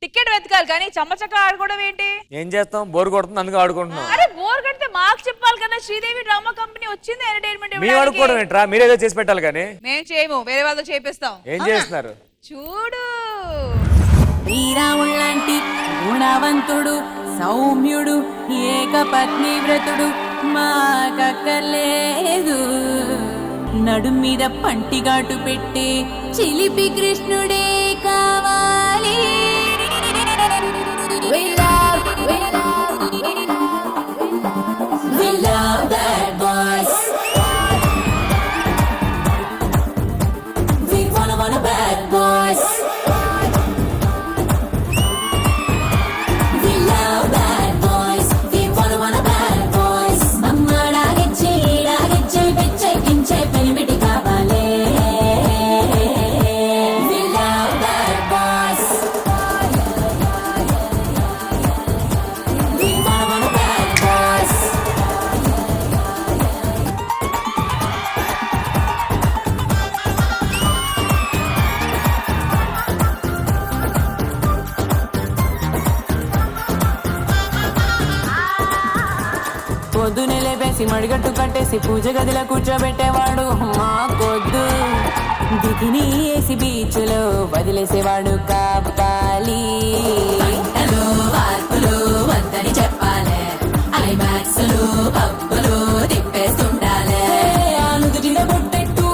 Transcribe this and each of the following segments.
Ticket వెతకాలి కానీ చెమ్మచక్క ఆడుకోవడం ఏంటి? ఏం చేస్తాం, బోర్ కొడుతుంది అందుకు ఆడుకుంటున్నాం. అరే బోర్ కడితే మాకు చెప్పాలి కదా. శ్రీదేవి డ్రామా కంపెనీ వచ్చింది ఎంటర్టైన్మెంట్. మీ ఆడుకోవడం ఏంట్రా, మీరేదో చేసి పెట్టాలి కానీ. మేము చేయము, వేరే వాళ్ళతో చేపిస్తాం. ఏం చేస్తున్నారు చూడు. శ్రీరాముళ్ళంటి గుణవంతుడు, సౌమ్యుడు, ఏకపత్ని వ్రతుడు మాకక్కర్లేదు. నడు మీద పంటిగాటు పెట్టే చిలిపి కృష్ణుడే కావాలి. We love bad boys. We wanna bad boys. We love bad boys. We wanna bad boys. Mamma dagiche piche kinche penimiti kavale. We love bad boys. We wanna bad boys. పొద్దునే లేపేసి మడిగట్టు కట్టేసి పూజ గదిలో కూర్చోబెట్టేవాడు మాకొద్దు. దిగిని వేసి బీచ్లో వదిలేసేవాడు కాపాలి. వద్దని చెప్పాలే, ఐమాక్స్లు పబ్బులు తిప్పేస్తుండాలే. నుదుటిలో బొట్టెట్టు,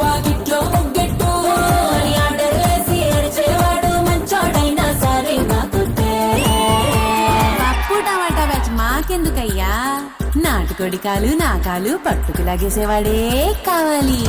వాకిట్లో ముగ్గెట్టు అని ఆర్డర్ వేసి అరిచేవాడు మంచోడైనా సరే మాకొద్దే. పప్పు టమాటా బ్యాచ్ మాకెందుకయ్యా, నాటుకోడి కాలు నా కాలు పట్టుకు లాగేసేవాడే కావాలి.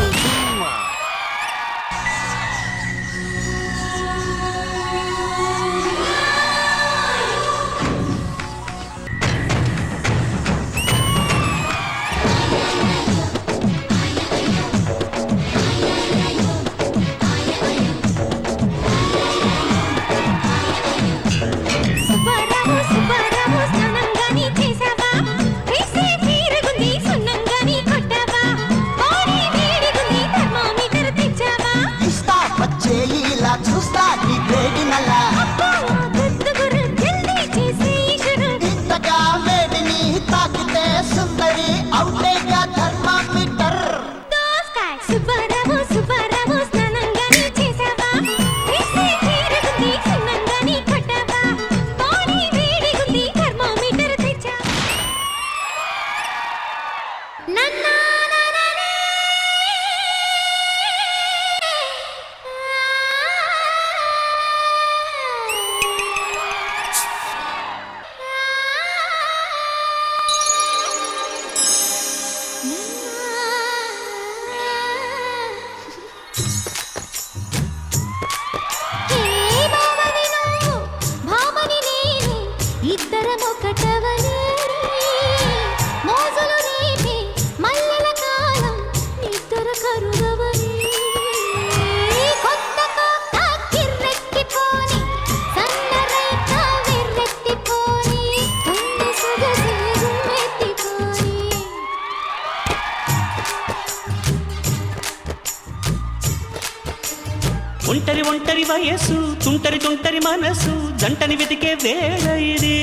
ఒంటరి ఒంటరి వయసు, తుంటరి తుంటరి మనసు, జంటని వెతికే వేళ ఇది.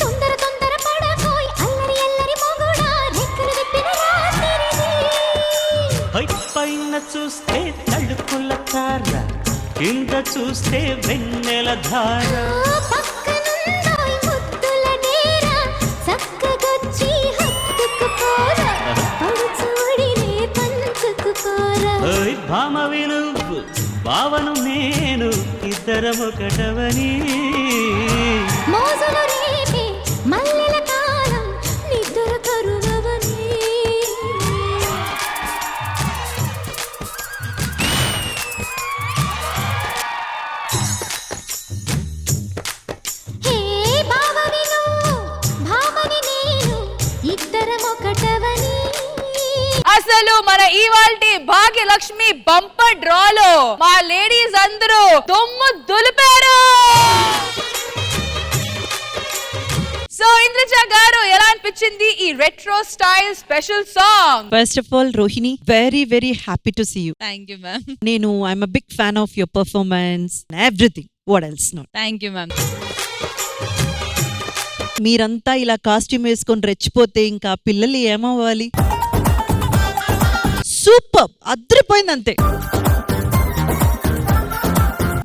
తొందర తొందర పడకోయ్ అల్లరి అల్లరి మొగుడా, రెక్కలు విప్పిన రాత్రిది. పైన చూస్తే తడుకుల తార, కింద చూస్తే వెన్నెల ధార. పక్కనుందోయ్ ముద్దుల డేరా, చక్కగొచ్చి హత్తుకుపోరా, పడుచూడినే పంచుకుపోరా. భామవి నువ్వు, భావను నేను, ఇద్దరం ఒకటవని. మోజులు రేపే మల్లెల కాలం, నిద్ర కరువవని. హే బావని నువ్వు, భామని నేను, ఇద్దరం ఒకటవని. అసలు మన ఇవాల్టి భాగ్యలక్ష్మి బంపర్ డ్రాలో మా లేడీస్ అందరూ దుమ్ము దులిపారు. సో ఇంద్రజ గారు ఎలా అనిపించింది ఈ retro style special song? First of all Rohini, very very happy to see you. Thank you ma'am. నేను I'm a big fan of your performance, everything. What else not. Thank you ma'am. మీరంతా ఇలా costume వేసుకొని రెచ్చిపోతే ఇంకా పిల్లలు ఏమవ్వాలి? Super, అద్రిపోయింది అంతే.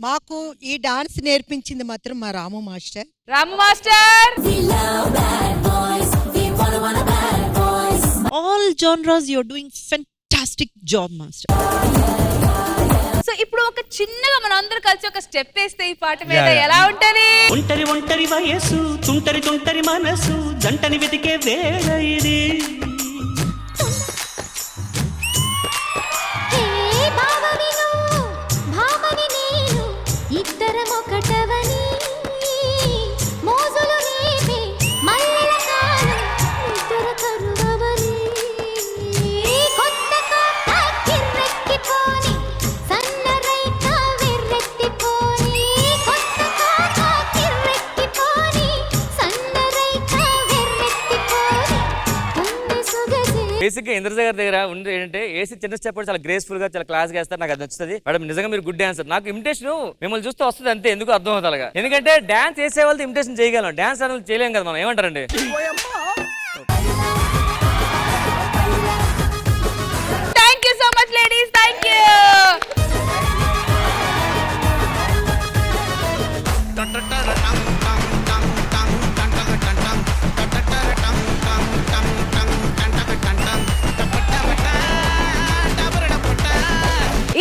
మాకు ఈ డాన్స్ నేర్పించింది మాత్రం మా Ramu master. Ramu master, We love bad boys, we wanna bad boys. All genres you are doing fantastic job master. So ఇప్పుడు ఒక చిన్నగా మనం అందరూ కలిసి ఒక స్టెప్ వేస్తే ఈ పాట మీద ఎలా ఉంటది? ఒంటరి ఒంటరి వయసు, తుంటరి తుంటరి మనసు, జంటని వెతికే వేళ ఇది. హే భావని నువ్వు, భామని నేను, ఇద్దరం ఒకటవని, మోజులు రేపే మల్లెల కాలం, నిద్ర కరువవని, కొత్త కొత్త కిర్రెక్కిపోని, సన్నరైక వెర్రెత్తిపోని, కొత్త కొత్త కిర్రెక్కిపోని, సన్నరైక వెర్రెత్తిపోని, కన్నె సొగసే. బేసిక్ గా ఇంద్రజ గారి దగ్గర ఉంది ఏంటంటే ఏసీ చిన్న స్టెప్ చాలా గ్రేస్ఫుల్ గా చాలా క్లాస్ గా వేస్తారు. నాకు అది నచ్చుతుంది మేడం. నిజంగా మీరు గుడ్ డాన్సర్. నాకు ఇమిటేషన్ మిమ్మల్ని చూస్తే వస్తుంది అంతే, ఎందుకు అర్థం అవుతాగా. ఎందుకంటే డాన్స్ చేసే వాళ్ళతో ఇమిటేషన్ చేయగలం, డాన్స్ అనేది చేయలేం కదా మనం. ఏమంటారండి? Thank you so much ladies, thank you.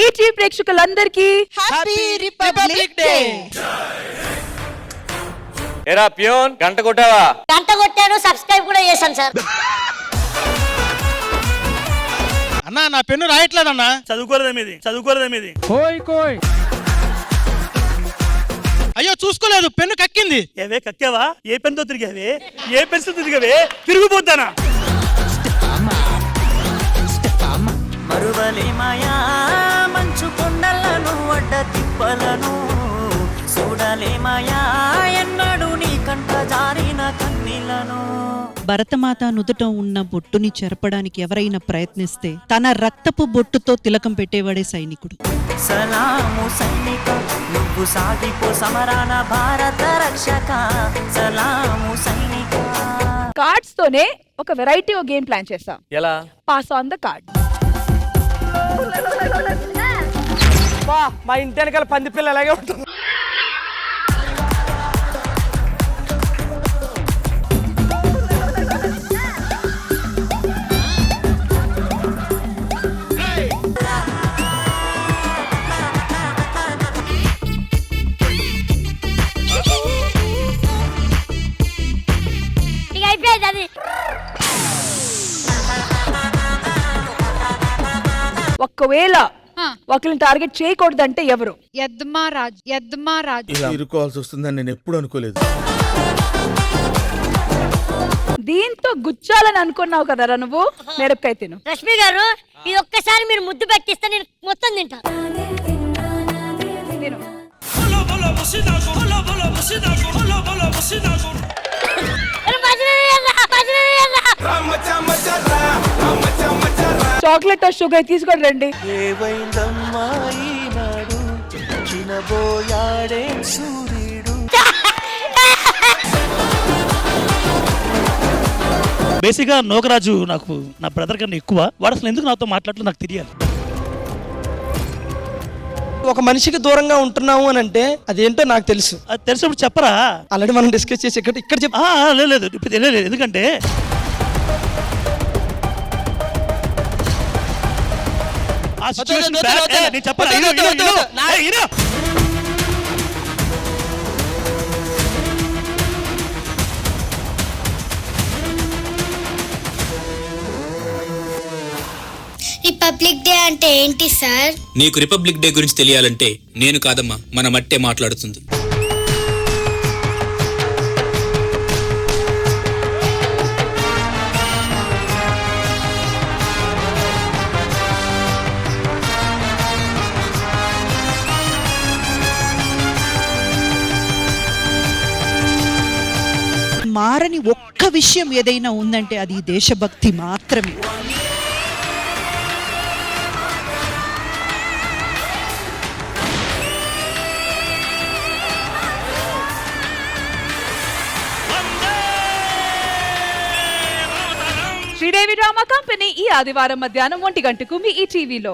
ET ప్రేక్షకులందరికీ హ్యాపీ రిపబ్లిక్ డే. ఏరా ప్యూన్, గంట కొట్టావా? గంట కొట్టాను, సబ్స్క్రైబ్ కూడా చేశాను సార్. అన్నా నా పెన్ను రాయట్లేదన్నా. చదువుకోలేదేమిది. అయ్యో చూసుకోలేదు, పెన్ను కక్కింది. ఏవే కక్కావా? ఏ పెన్తో తిరిగావే? ఏ పెన్సిల్ తిరిగావే? తిరిగిపోతానా? మరువలే మాయా మంచు కొండలను అడ్డ తిప్పలను, చూడలే మాయా ఎన్నడు నీ కంట జారిన కన్నీలను. భరతమాత నుదుట ఉన్న బొట్టుని చెరపడానికి ఎవరైనా ప్రయత్నిస్తే తన రక్తపు బొట్టుతో తిలకం పెట్టేవాడే సైనికుడు. సలాము సైనిక, నువ్వు సాగిపో సమరాన భారత రక్షక. సలాము సైనిక. కార్డ్స్ తోనే ఒక వెరైటీ గేమ్ ప్లాన్ చేస్తాం. ఎలా? Pass on the card. మా ఇంటి వెనకాల పంది పిల్ల అలాగే ఉంటుంది. ఇక అయిపోయింది అది. ఒక్కవేళ ఒకరిని టార్గెట్ చేయకూడదంటే ఎవరు? ఇలా ఇరుకోవాల్సి వస్తుందని నేను ఎప్పుడు అనుకోలేదు. దీంతో గుచ్చాలని అనుకున్నావు కదరా నువ్వు. మిరపకాయ తిను. రష్మి గారు, ఇది ఒక్కసారి మీరు ముద్దు పెట్టిస్తే నేను మొత్తం తింటా. తిను. చాక్లెట్ షుగర్ తీసుకొని రండి. బేసిక్ గా నోకరాజు నాకు నా బ్రదర్ కన్నా ఎక్కువ. వాడు అసలు ఎందుకు నాతో మాట్లాడలేదు నాకు తెలియాలి. ఒక మనిషికి దూరంగా ఉంటున్నాము అని అంటే అదేంటో నాకు తెలుసు. అది తెలిసినప్పుడు చెప్పరా? ఆల్రెడీ మనం డిస్కస్ చేసి ఇక్కడ చెప్ప. లేదు ఇప్పుడు తెలియలేదు. ఎందుకంటే ఆ సిచ్యువేషన్ నేను చెప్పరా? రిపబ్లిక్ డే అంటే ఏంటి సార్? నీకు రిపబ్లిక్ డే గురించి తెలియాలంటే నేను కాదమ్మా, మన మట్టే మాట్లాడుతుంది. మారని ఒక్క విషయం ఏదైనా ఉందంటే అది ఈ దేశభక్తి మాత్రమే. శ్రీదేవి డ్రామా కంపెనీ ఈ ఆదివారం మధ్యాహ్నం 1 గంటకు మీ ఈ టీవీలో.